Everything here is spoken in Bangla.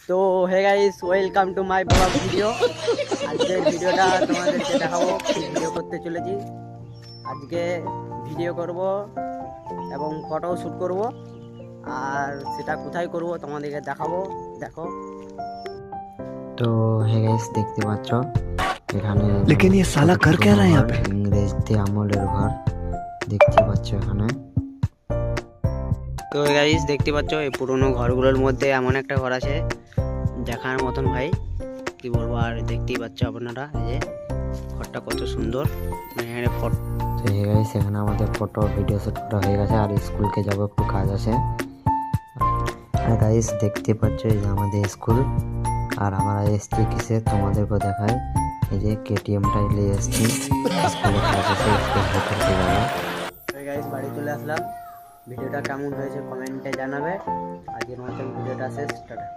তো hey guys, welcome to my blog video. আজকের ভিডিওটা তোমাদেরকে দেখাবো। ভিডিও করতে চলেছি আজকে, ভিডিও করব এবং ফটো শ্যুট করব। আর সেটা কোথায় করব তোমাদেরকে দেখাবো, দেখো। তো হে গাইস, দেখতে পাচ্ছ এখানে लेकिन ये साला कर क्या रहा है यहाँ पे? ইংরেজদের আমলের ঘর দেখতে পাচ্ছ এখানে। তো গাইস দেখতে পাচ্ছ এই পুরোনো ঘরগুলোর মধ্যে এমন একটা ঘর আছে দেখার মতন ভাই, কি বলবো। আর দেখতেই পাচ্ছ আপনারা এই যে ঘরটা কত সুন্দর। এখানে ফটো তো হে গাইস, এখানে আমাদের ফটো ভিডিও শুট করা হয়ে গেছে আর স্কুলকে যাবো, একটু কাজ আছে। আর গাইস দেখতে পাচ্ছ এই যে আমাদের স্কুল। আর আমরা এসছি কিসে তোমাদেরকে দেখায়, এই যে কেটিএমটাই নিয়ে এসছি। স্কুলে কাজ আছে, স্কুল ভেতরকে যাবো। গাইস বাড়ি চলে আসলাম। ভিডিওটা কেমন হয়েছে কমেন্টে জানাবে। আজকের মতন ভিডিওটা শেষ, টাটা।